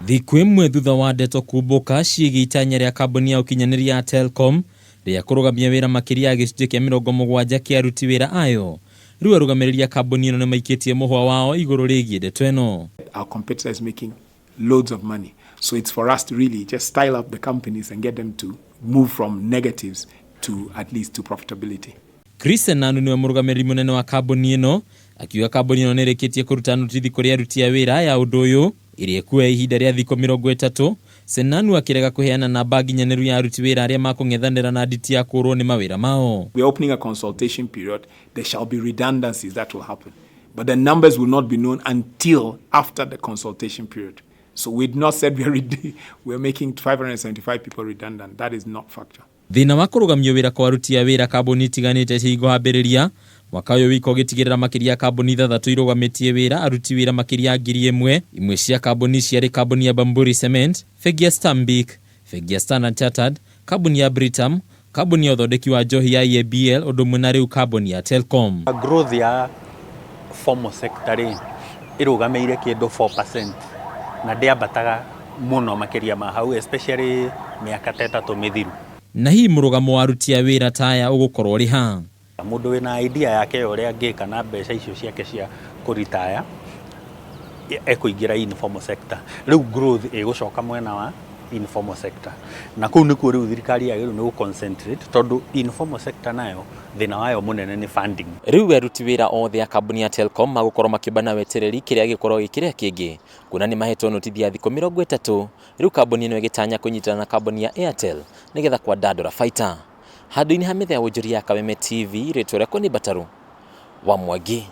Thikũ ĩmwe thutha wa ndeto kumbũka ciĩgiĩ itanya rĩa kambuni ya ũkinyanĩria ya Telkom rĩa kũrũgamia wĩra makĩria ya gĩcunjĩ kĩa 70 kĩa aruti wĩra ayo, rĩu arũgamĩrĩri a kambuni ĩno nĩmaikĩtie mũhwa wao igũrũ rĩgiĩ ndeto ĩno. Our competitor is making loads of money, so it's for us to really just style up the companies and get them to move from negatives to at least to profitability. Chris Enanu niwe mũrũgamĩrĩri mũnene wa kambuni ĩno, akiuga kambuni ĩno nĩrĩkĩtie kũruta notithi kũrĩ aruti a wĩra ya ũndũ ũyũ ĩrĩa ĩkuoya ihinda rĩa thikũ 30. Senanu akĩrega kũheana namba nginyanĩru ya aruti wĩra arĩa makũng'ethanĩra na nditi ya kũrwo nĩ mawĩra mao. We are opening a consultation period. There shall be redundancies that will happen, but the numbers will not be known until after the consultation period. So we'd not said we're making 575 people redundant. That is not factor. Thĩna wa kũrũgamio wĩra kwa aruti a wĩra kambuni itiganĩte cigũhambĩrĩria mwaka ũyũ wika ũgĩtigĩrĩra makĩria kambuni 3 irũgamĩtie wĩra aruti wĩra makĩria 1,000. Imwe cia kambuni ciarĩ kambuni ya Bamburi Cement, bengi ya Stanbic, bengi ya Standard Chartered, kambuni ya Britam, kambuni ya ũthondeki wa njohi ya EABL, ũndũ ũmwe na rĩu kambuni ya Telkom. Growth ya formal sector ĩrũgamĩire kĩndũ 4% na ndĩambataga mũno makĩria ma hau, especially mĩaka 3 mĩthiru. Na hii mũrũgamo wa aruti a wĩra taya ũgũkorwo ũrĩ ha? Mũndũ wĩna idea yake ũrĩa angĩka na mbeca icio ciake cia kũritaya ekũingĩra informal sector. Rĩu growth ĩgũcoka mwena wa informal sector, na kũu nĩkuo rĩu thirikari yagĩrĩirwo nĩ gũconcentrate, tondũ informal sector nayo thĩna wayo mũnene nĩ funding. Rĩu aruti wĩra othe a kambuni ya Telkom magũkorwo makĩbana wetereri kĩrĩa gĩkorwo gĩkĩrĩa kĩngĩ, kuona nĩ mahetwo notithi ya thikũ 30. Rĩu kambuni ĩno ĩgĩtanya kũnyitana na kambuni ya Airtel nĩgetha kwandandũra baita. Handũ-inĩ ha mĩthea wonjoria ya Kameme TV, rĩtwa rĩakwa nĩ Bataru wa Mwangi.